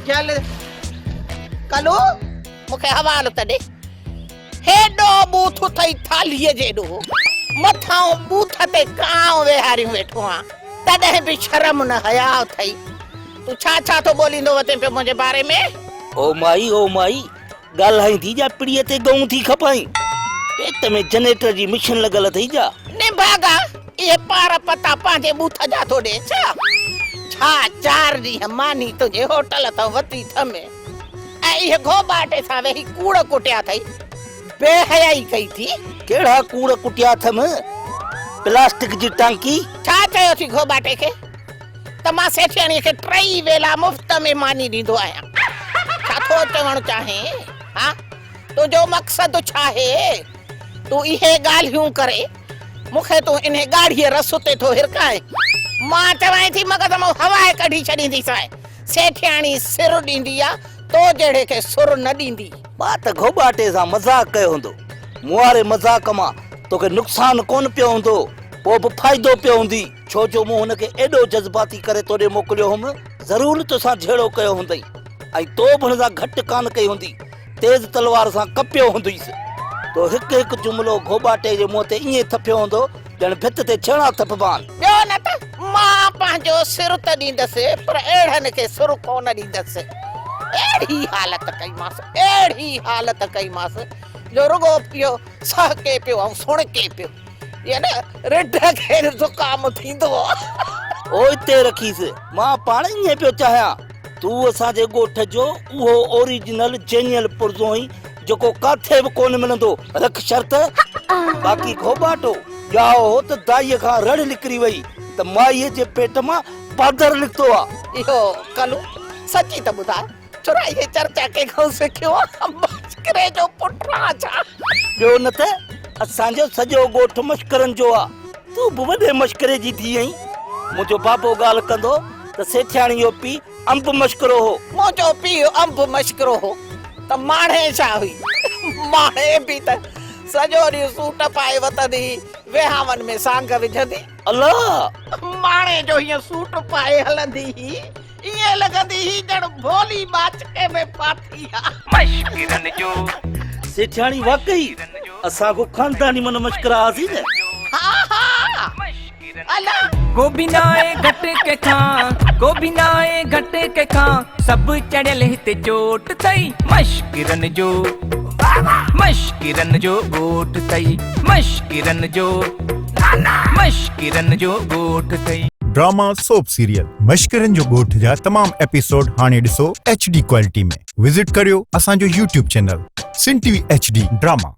चल कलू मूंखे हवालो त ॾे हेॾो बूथ अथई थालीअ जेॾो मथां बूथ ते कांव वेहारियूं वेठो आं तॾहिं बि शर्म न हया अथई तूं छा थो ॿोलींदो वते पियो मुंहिंजे बारे में ओ माई ॻाल्हाईंदी जा पिड़ीअ ते गऊं थी खपाई पेट में जनरेटर जी मिशन लॻल अथई जा निभागा इहे पार पता पंहिंजे बूथ जा थो ॾे छा 4 ॾींहं मानी तुंहिंजे होटल तां वती थमे ऐं इहे घोबाटे सां वेही कूड़ कुटिया अथई बेहयाई कई थी केड़ा कूड़ कुटिया थम प्लास्टिक जी टांकी छा चयो थी घोबाटे खे त मां सेठियाणीअ खे 3 वेला मुफ्त में मानी ॾींदो आहियां छा थो चवणु चाहे हा तुंहिंजो मक़सद छा आहे तूं इहे ॻाल्हियूं करे मूंखे तूं इन ॻाढ़ीअ रस ते थो हिरकाए मां चवां थी मगज़ मां हवाए कढी छॾींदीसांइ सेठियाणी सिर ॾींदी आ तो जहिड़े खे सुर न ॾींदी मां त घोबाटे सां मज़ाक कयो हूंदो मुआरे मज़ाक मां तोखे नुक़सान कोन पियो हूंदो पोइ बि फ़ाइदो पियो हूंदी छो जो मूं हुनखे एॾो जज़्बाती करे तोॾे मोकिलियो हुउमि ज़रूर तोसां झेड़ो कयो हूंदई ऐं तो बि हुन सां घटि कान कई हूंदी तेज़ तलवार सां कपियो हूंदुसि तो हिकु जुमिलो घोबाटे जे मुंहं ते ईअं थपियो हूंदो ॼण भित ते छेड़ा थपबा ॿियो न त मां पंहिंजो सिर त ॾींदसि पर अहिड़नि खे सुर कोन ॾींदसि अहिड़ी हालत कईमांसि जो रुगो पियो सहके पियो ऐं सुणके पियो ये न रिढ खे ज़ुकाम थींदो ओ हिते रखीसि मां पाण ईअं पियो चाहियां तूं असांजे ॻोठ जो उहो ओरिजिनल जेनियल पुरज़ो ई जेको काथे बि कोन मिलंदो रख शर्त बाक़ी घोबाटो ॼाओ त दाईअ खां रड़ निकिरी वई त माईअ जे पेट मां पादर निकितो आहे इहो कलू सची त ॿुधाए छुरा इहे चर्चा कंहिंखां सिखियो मश्करे जो पुटरा छा ॿियो न त असांजो सॼो ॻोठ मश्करनि जो आहे तूं बि वॾे मश्करे जी थी आहीं मुंहिंजो बाबो ॻाल्हि कंदो त सेठियाणी जो पीउ अंब मश्करो हो मुंहिंजो पीउ अंब मश्करो हो त माणे छा हुई माणे बि त सॼो ॾींहुं सूट पाए वतंदी वेहावन में सांग विझंदी अल्लाह माणे जो हीअं सूट पाए हलंदी ईअं लॻंदी ही ॼण भोली बाचके में फाथी आहे मश्किरन जो सेठियाणी वाकई असांखो खानदानी मन मश्करा आसी न हा अला गोभी नाए घट के खां सब चढ़ियल हिते चोट थई मश्किरन जो गोठ थई मश्किरन जो गोठ थई ड्रामा सोप सीरियल मश्करन जो गोठ जा तमाम एपिसोड हाणे ॾिसो HD क्वालिटी में विजिट करियो असांजो YouTube चैनल सिन TV HD ड्रामा।